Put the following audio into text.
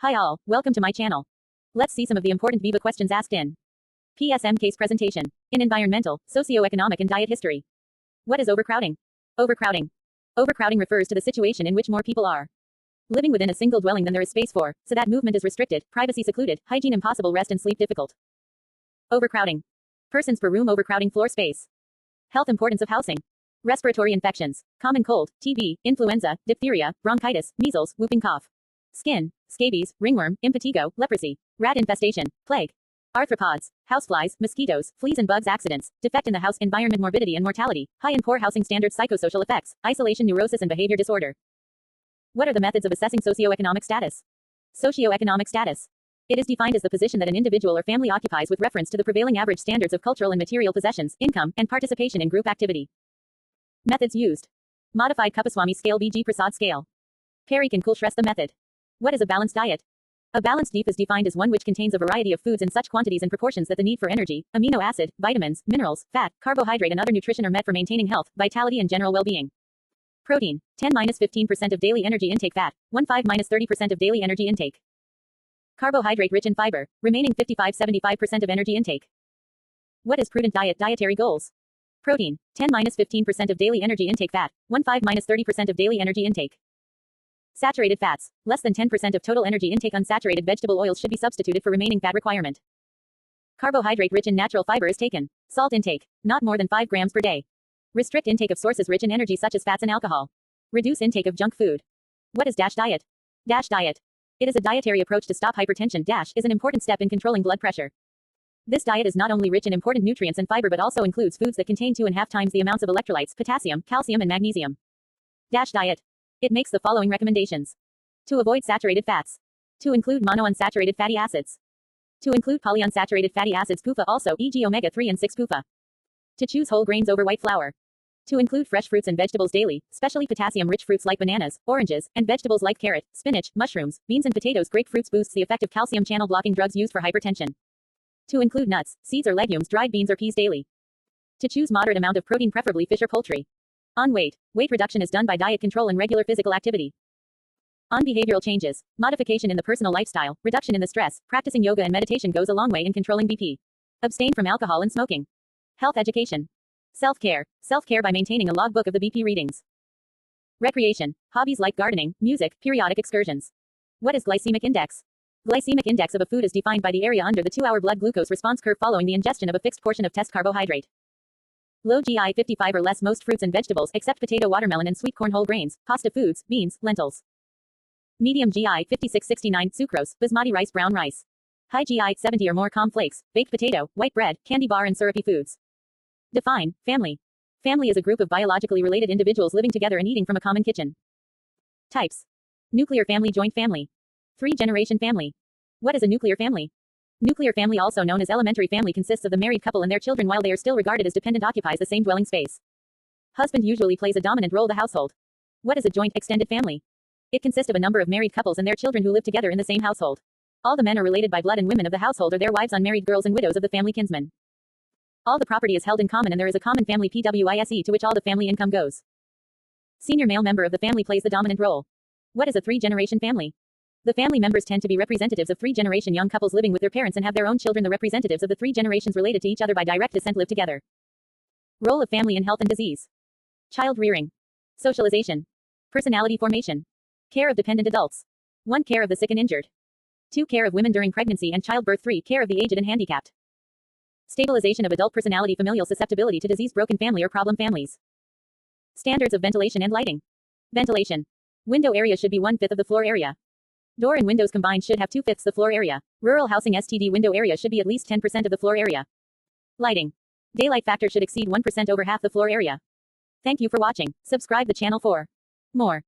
Hi all, welcome to my channel. Let's see some of the important Viva questions asked in PSM case presentation. In environmental, socio-economic and diet history. What is overcrowding? Overcrowding. Overcrowding refers to the situation in which more people are living within a single dwelling than there is space for, so that movement is restricted, privacy secluded, hygiene impossible, rest and sleep difficult. Overcrowding. Persons per room, overcrowding floor space. Health importance of housing. Respiratory infections, common cold, TB, influenza, diphtheria, bronchitis, measles, whooping cough. Skin, scabies, ringworm, impetigo, leprosy, rat infestation, plague, arthropods, houseflies, mosquitoes, fleas and bugs, accidents, defect in the house environment, morbidity and mortality, high and poor housing standards, psychosocial effects, isolation, neurosis and behavior disorder. What are the methods of assessing socioeconomic status? Socioeconomic status. It is defined as the position that an individual or family occupies with reference to the prevailing average standards of cultural and material possessions, income, and participation in group activity. Methods used. Modified Kupaswamy scale, B.G. Prasad scale. Parikh and Kulshrestha method. What is a balanced diet? A balanced diet is defined as one which contains a variety of foods in such quantities and proportions that the need for energy, amino acid, vitamins, minerals, fat, carbohydrate and other nutrition are met for maintaining health, vitality and general well-being. Protein, 10-15% of daily energy intake. Fat, 15-30% of daily energy intake. Carbohydrate rich in fiber, remaining 55-75% of energy intake. What is prudent diet? Dietary goals. Protein, 10-15% of daily energy intake. Fat, 15-30% of daily energy intake. Saturated fats, less than 10% of total energy intake. Unsaturated vegetable oils should be substituted for remaining fat requirement. Carbohydrate rich in natural fiber is taken. Salt intake, not more than 5 grams per day. Restrict intake of sources rich in energy such as fats and alcohol. Reduce intake of junk food. What is dash diet? Dash diet. It is a dietary approach to stop hypertension. Dash is an important step in controlling blood pressure. This diet is not only rich in important nutrients and fiber but also includes foods that contain 2.5 times the amounts of electrolytes, potassium, calcium and magnesium. Dash diet. It makes the following recommendations. To avoid saturated fats. To include monounsaturated fatty acids. To include polyunsaturated fatty acids PUFA also, e.g. omega-3 and 6 PUFA. To choose whole grains over white flour. To include fresh fruits and vegetables daily, especially potassium-rich fruits like bananas, oranges, and vegetables like carrot, spinach, mushrooms, beans and potatoes. Grapefruits boosts the effect of calcium channel blocking drugs used for hypertension. To include nuts, seeds or legumes, dried beans or peas daily. To choose moderate amount of protein, preferably fish or poultry. On weight. Weight reduction is done by diet control and regular physical activity. On behavioral changes. Modification in the personal lifestyle, reduction in the stress, practicing yoga and meditation goes a long way in controlling BP. Abstain from alcohol and smoking. Health education. Self-care. Self-care by maintaining a logbook of the BP readings. Recreation. Hobbies like gardening, music, periodic excursions. What is glycemic index? Glycemic index of a food is defined by the area under the 2-hour blood glucose response curve following the ingestion of a fixed portion of test carbohydrate. Low GI 55 or less most fruits and vegetables except potato, watermelon and sweet corn, whole grains, pasta foods, beans, lentils. Medium GI 56-69 sucrose, basmati rice, brown rice. High GI 70 or more calm flakes, baked potato, white bread, candy bar and syrupy foods. Define family. Family is a group of biologically related individuals living together and eating from a common kitchen. Types. Nuclear family, joint family. 3-generation family. What is a nuclear family? Nuclear family, also known as elementary family, consists of the married couple and their children while they are still regarded as dependent, occupies the same dwelling space. Husband usually plays a dominant role in the household. What is a joint extended family? It consists of a number of married couples and their children who live together in the same household. All the men are related by blood and women of the household are their wives, unmarried girls and widows of the family kinsmen. All the property is held in common and there is a common family PWISE to which all the family income goes. Senior male member of the family plays the dominant role. What is a 3-generation family? The family members tend to be representatives of 3-generation young couples living with their parents and have their own children. The representatives of the 3 generations related to each other by direct descent live together. Role of family in health and disease. Child rearing. Socialization. Personality formation. Care of dependent adults. 1. Care of the sick and injured. 2. Care of women during pregnancy and childbirth. 3. Care of the aged and handicapped. Stabilization of adult personality. Familial susceptibility to disease. Broken family or problem families. Standards of ventilation and lighting. Ventilation. Window area should be 1/5 of the floor area. Door and windows combined should have 2/5 the floor area. Rural housing STD window area should be at least 10% of the floor area. Lighting. Daylight factor should exceed 1% over half the floor area. Thank you for watching. Subscribe the channel for more.